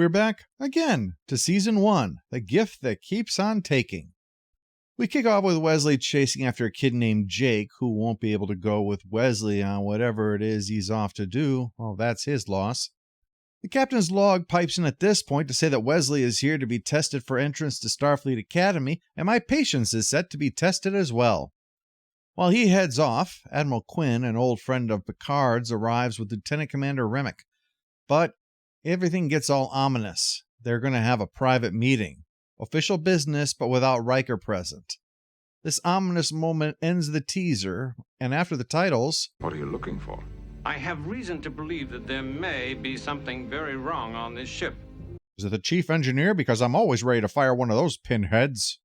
We're back again to Season 1, The Gift That Keeps on Taking. We kick off with Wesley chasing after a kid named Jake, who won't be able to go with Wesley on whatever it is he's off to do. Well, that's his loss. The captain's log pipes in at this point to say that Wesley is here to be tested for entrance to Starfleet Academy, and my patience is set to be tested as well. While he heads off, Admiral Quinn, an old friend of Picard's, arrives with Lieutenant Commander Remick. But everything gets all ominous. They're going to have a private meeting. Official business, but without Riker present. This ominous moment ends the teaser, and after the titles... What are you looking for? I have reason to believe that there may be something very wrong on this ship. Is it the chief engineer? Because I'm always ready to fire one of those pinheads.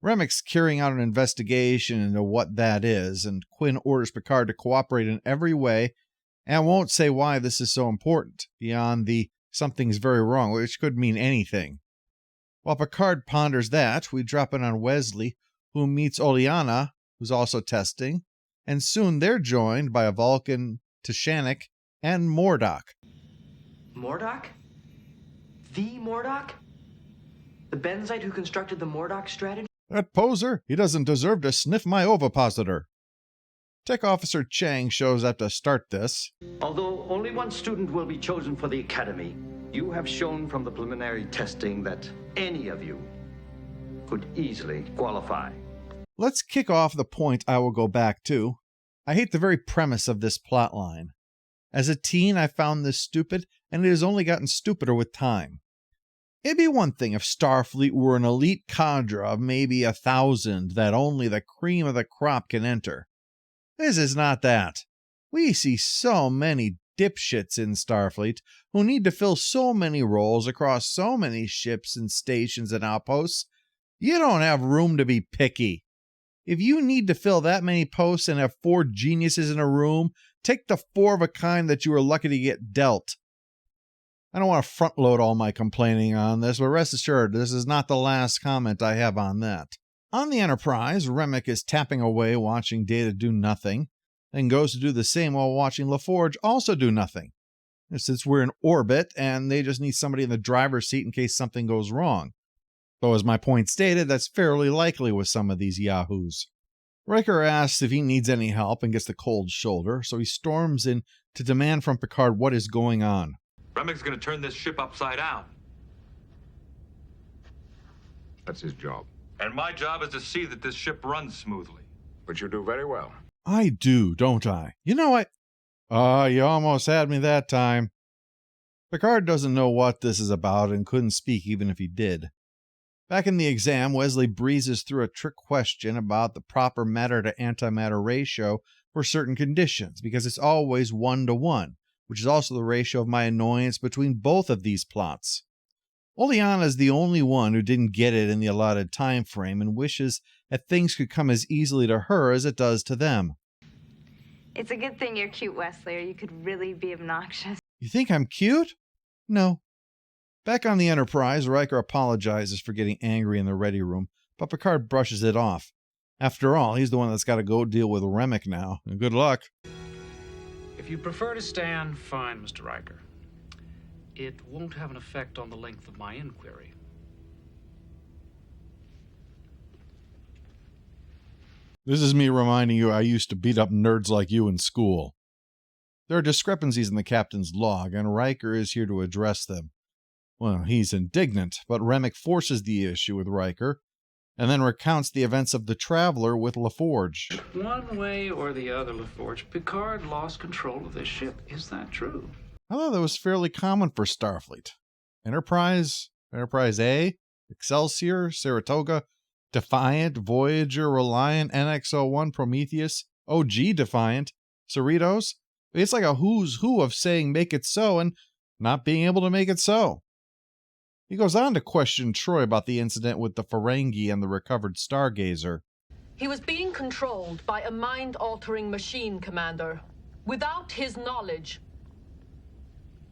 Remick's carrying out an investigation into what that is, and Quinn orders Picard to cooperate in every way, and won't say why this is so important, beyond the something's very wrong, which could mean anything. While Picard ponders that, we drop in on Wesley, who meets Oleana, who's also testing, and soon they're joined by a Vulcan, Tashanik, and Mordock. Mordock? The Mordock? The Benzite who constructed the Mordock strategy? That poser, he doesn't deserve to sniff my ovipositor. Tech Officer Chang shows up to start this. Although only one student will be chosen for the Academy, you have shown from the preliminary testing that any of you could easily qualify. Let's kick off the point I will go back to. I hate the very premise of this plotline. As a teen, I found this stupid, and it has only gotten stupider with time. It'd be one thing if Starfleet were an elite cadre of maybe 1,000 that only the cream of the crop can enter. This is not that. We see so many dipshits in Starfleet who need to fill so many roles across so many ships and stations and outposts. You don't have room to be picky. If you need to fill that many posts and have 4 geniuses in a room, take the 4 of a kind that you were lucky to get dealt. I don't want to front load all my complaining on this, but rest assured, this is not the last comment I have on that. On the Enterprise, Remick is tapping away watching Data do nothing, and goes to do the same while watching LaForge also do nothing. Since we're in orbit, and they just need somebody in the driver's seat in case something goes wrong. Though as my point stated, that's fairly likely with some of these yahoos. Riker asks if he needs any help and gets the cold shoulder, so he storms in to demand from Picard what is going on. Remick's going to turn this ship upside down. That's his job. And my job is to see that this ship runs smoothly. But you do very well. I do, don't I? You know what? You almost had me that time. Picard doesn't know what this is about and couldn't speak even if he did. Back in the exam, Wesley breezes through a trick question about the proper matter to antimatter ratio for certain conditions, because it's always 1-to-1, which is also the ratio of my annoyance between both of these plots. Oleana is the only one who didn't get it in the allotted time frame and wishes that things could come as easily to her as it does to them. It's a good thing you're cute, Wesley, or you could really be obnoxious. You think I'm cute? No. Back on the Enterprise, Riker apologizes for getting angry in the ready room, but Picard brushes it off. After all, he's the one that's got to go deal with Remick now. Good luck. If you prefer to stand, fine, Mr. Riker. It won't have an effect on the length of my inquiry. This is me reminding you I used to beat up nerds like you in school. There are discrepancies in the captain's log, and Riker is here to address them. Well, he's indignant, but Remick forces the issue with Riker, and then recounts the events of the Traveler with LaForge. One way or the other, LaForge, Picard lost control of this ship. Is that true? I thought that was fairly common for Starfleet. Enterprise, Enterprise A, Excelsior, Saratoga, Defiant, Voyager, Reliant, NX-01, Prometheus, OG Defiant, Cerritos. It's like a who's who of saying make it so and not being able to make it so. He goes on to question Troy about the incident with the Ferengi and the recovered Stargazer. He was being controlled by a mind-altering machine, Commander. Without his knowledge.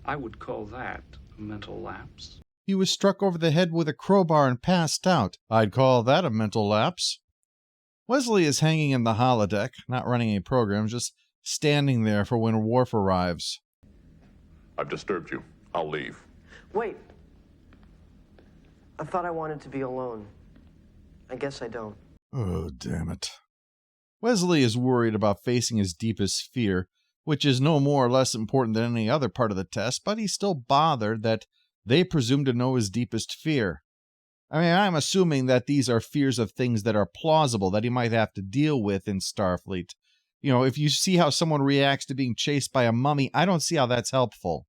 I would call that a mental lapse. He was struck over the head with a crowbar and passed out. I'd call that a mental lapse. Wesley is hanging in the holodeck, not running any programs, just standing there for when Worf arrives. I've disturbed you. I'll leave. Wait, I thought I wanted to be alone. I guess I don't. Oh, damn it. Wesley is worried about facing his deepest fear, which is no more or less important than any other part of the test, but he's still bothered that they presume to know his deepest fear. I mean, I'm assuming that these are fears of things that are plausible that he might have to deal with in Starfleet. You know, if you see how someone reacts to being chased by a mummy, I don't see how that's helpful.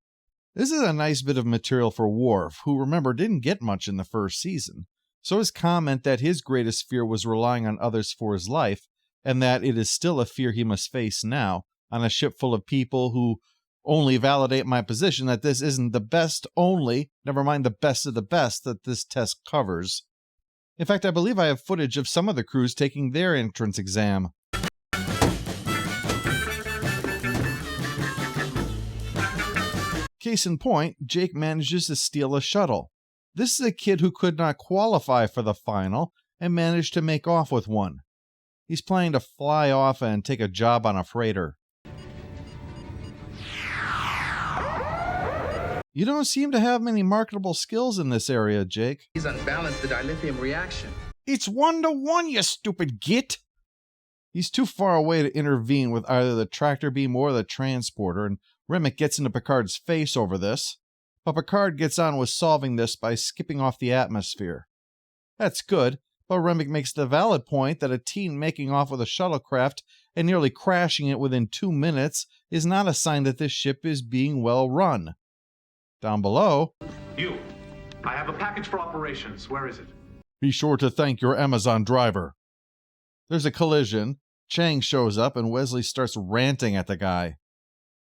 This is a nice bit of material for Worf, who, remember, didn't get much in the first season. So his comment that his greatest fear was relying on others for his life, and that it is still a fear he must face now, on a ship full of people who only validate my position that this isn't the best only, never mind the best of the best, that this test covers. In fact, I believe I have footage of some of the crews taking their entrance exam. Case in point, Jake manages to steal a shuttle. This is a kid who could not qualify for the final and managed to make off with one. He's planning to fly off and take a job on a freighter. You don't seem to have many marketable skills in this area, Jake. He's unbalanced the dilithium reaction. It's 1-to-1, you stupid git! He's too far away to intervene with either the tractor beam or the transporter, and Remick gets into Picard's face over this. But Picard gets on with solving this by skipping off the atmosphere. That's good, but Remick makes the valid point that a teen making off with a shuttlecraft and nearly crashing it within 2 minutes is not a sign that this ship is being well run. Down below, You. I have a package for operations. Where is it? be sure to thank your Amazon driver. There's a collision, Chang shows up, and Wesley starts ranting at the guy.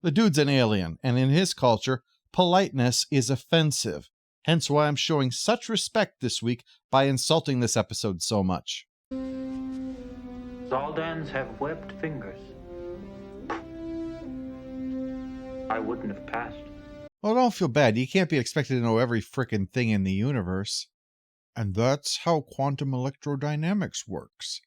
The dude's an alien, and in his culture, politeness is offensive. Hence why I'm showing such respect this week by insulting this episode so much. Zaldans have webbed fingers. I wouldn't have passed. Well, don't feel bad. You can't be expected to know every frickin' thing in the universe. And that's how quantum electrodynamics works.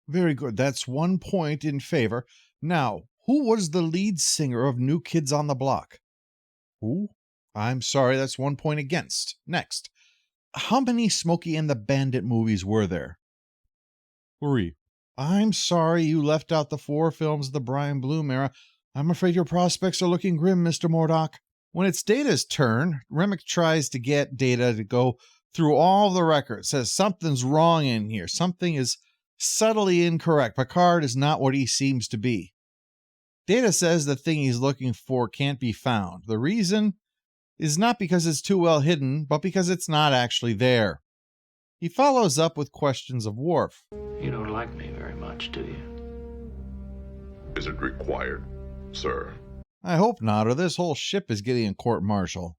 Very good. That's 1 point in favor. Now, who was the lead singer of New Kids on the Block? Who? I'm sorry, that's 1 point against. Next. How many Smokey and the Bandit movies were there? 3. I'm sorry you left out the 4 films of the Brian Bloom era. I'm afraid your prospects are looking grim, Mr. Murdoch. When it's Data's turn, Remick tries to get Data to go through all the records, says something's wrong in here. Something is subtly incorrect. Picard is not what he seems to be. Data says the thing he's looking for can't be found. The reason is not because it's too well hidden, but because it's not actually there. He follows up with questions of Worf. You don't like me very much, do you? Is it required, sir? I hope not, or this whole ship is getting a court-martial.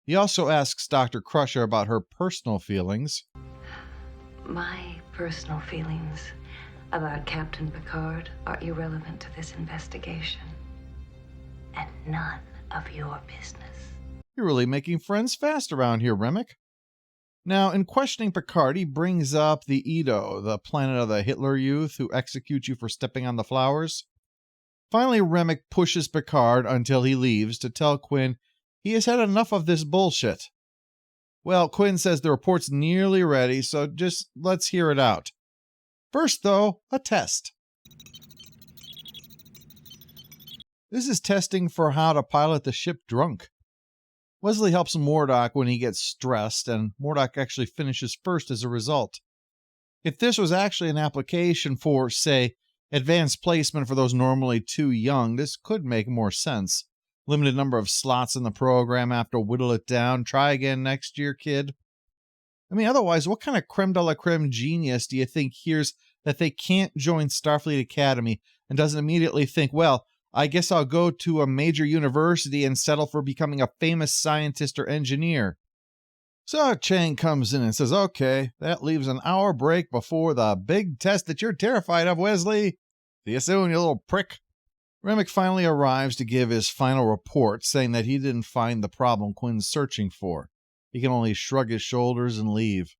He also asks Dr. Crusher about her personal feelings. My personal feelings about Captain Picard are irrelevant to this investigation. And none of your business. You're really making friends fast around here, Remick. Now, in questioning Picard, he brings up the Edo, the planet of the Hitler Youth who execute you for stepping on the flowers. Finally, Remick pushes Picard until he leaves to tell Quinn he has had enough of this bullshit. Well, Quinn says the report's nearly ready, so just let's hear it out. First, though, a test. This is testing for how to pilot the ship drunk. Wesley helps Murdoch when he gets stressed, and Murdoch actually finishes first as a result. If this was actually an application for, say, advanced placement for those normally too young, this could make more sense. Limited number of slots in the program, have to whittle it down. Try again next year, kid. I mean, otherwise, what kind of creme de la creme genius do you think hears that they can't join Starfleet Academy and doesn't immediately think, well, I guess I'll go to a major university and settle for becoming a famous scientist or engineer? So Chang comes in and says, okay, that leaves an hour break before the big test that you're terrified of, Wesley. See you soon, you little prick. Remick finally arrives to give his final report, saying that he didn't find the problem Quinn's searching for. He can only shrug his shoulders and leave.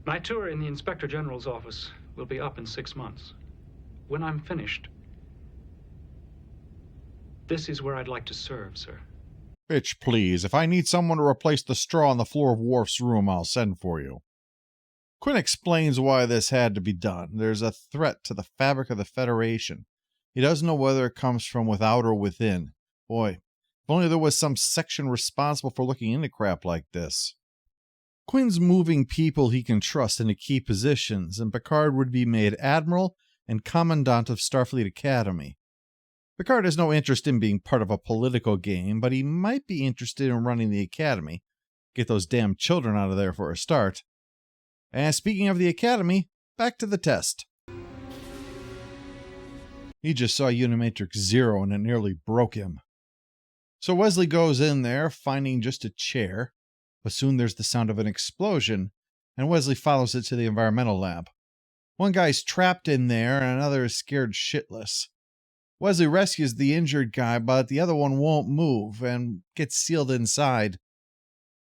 My tour in the Inspector General's office will be up in 6 months. When I'm finished, this is where I'd like to serve, sir. Bitch, please. If I need someone to replace the straw on the floor of Worf's room, I'll send for you. Quinn explains why this had to be done. There's a threat to the fabric of the Federation. He doesn't know whether it comes from without or within. Boy, if only there was some section responsible for looking into crap like this. Quinn's moving people he can trust into key positions, and Picard would be made Admiral and Commandant of Starfleet Academy. Picard has no interest in being part of a political game, but he might be interested in running the Academy. Get those damn children out of there for a start. And speaking of the Academy, back to the test. He just saw Unimatrix Zero and it nearly broke him. So Wesley goes in there, finding just a chair, but soon there's the sound of an explosion, and Wesley follows it to the environmental lab. One guy's trapped in there, and another is scared shitless. Wesley rescues the injured guy, but the other one won't move and gets sealed inside.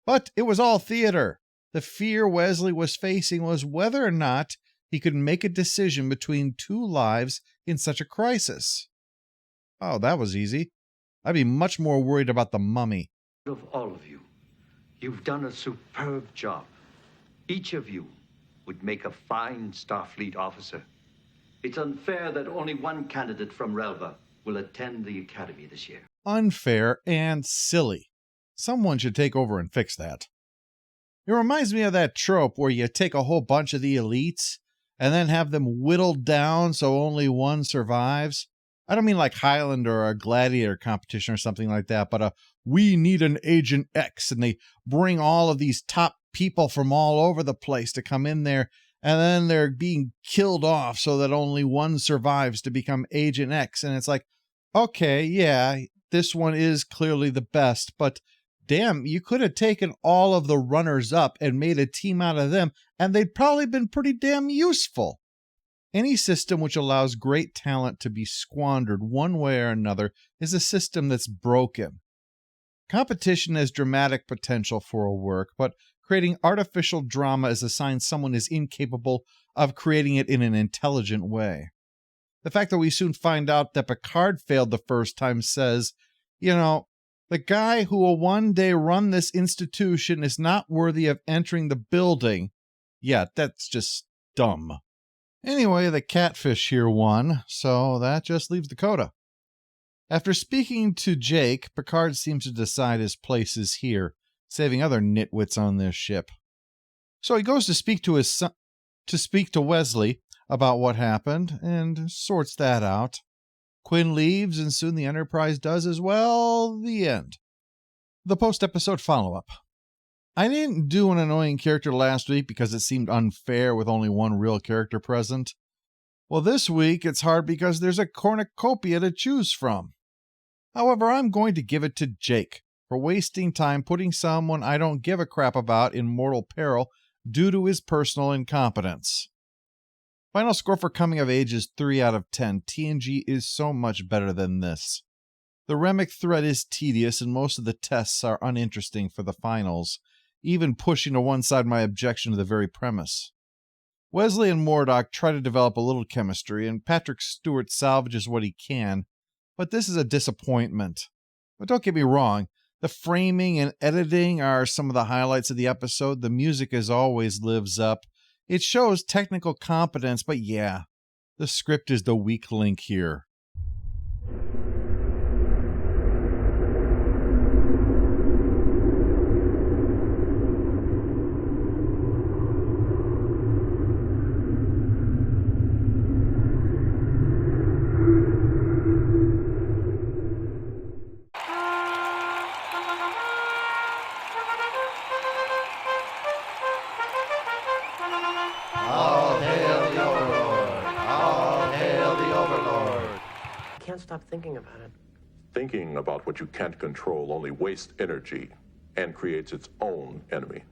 But it was all theater. The fear Wesley was facing was whether or not he could make a decision between two lives in such a crisis. Oh, that was easy. I'd be much more worried about the mummy. Of all of you, you've done a superb job. Each of you would make a fine Starfleet officer. It's unfair that only one candidate from Relva will attend the Academy this year. Unfair and silly. Someone should take over and fix that. It reminds me of that trope where you take a whole bunch of the elites and then have them whittled down so only one survives. I don't mean like Highlander or a gladiator competition or something like that, but we need an Agent X, and they bring all of these top people from all over the place to come in there, and then they're being killed off so that only one survives to become Agent X. And it's like, okay, yeah, this one is clearly the best, but damn, you could have taken all of the runners up and made a team out of them, and they'd probably been pretty damn useful. Any system which allows great talent to be squandered one way or another is a system that's broken. Competition has dramatic potential for a work, but creating artificial drama is a sign someone is incapable of creating it in an intelligent way. The fact that we soon find out that Picard failed the first time says, the guy who will one day run this institution is not worthy of entering the building. Yeah, that's just dumb. Anyway, the catfish here won, so that just leaves Dakota. After speaking to Jake, Picard seems to decide his place is here, saving other nitwits on this ship. So he goes to speak to his son, to Wesley about what happened, and sorts that out. Quinn leaves, and soon the Enterprise does as well. The end. The post-episode follow-up. I didn't do an annoying character last week because it seemed unfair with only one real character present. Well, this week it's hard because there's a cornucopia to choose from. However, I'm going to give it to Jake for wasting time putting someone I don't give a crap about in mortal peril due to his personal incompetence. Final score for Coming of Age is 3 out of 10. TNG is so much better than this. The Remick thread is tedious and most of the tests are uninteresting for the finals, even pushing to one side my objection to the very premise. Wesley and Murdoch try to develop a little chemistry, and Patrick Stewart salvages what he can, but this is a disappointment. But don't get me wrong, the framing and editing are some of the highlights of the episode. The music as always lives up. It shows technical competence, but yeah, the script is the weak link here. Stop thinking about it. Thinking about what you can't control only wastes energy and creates its own enemy.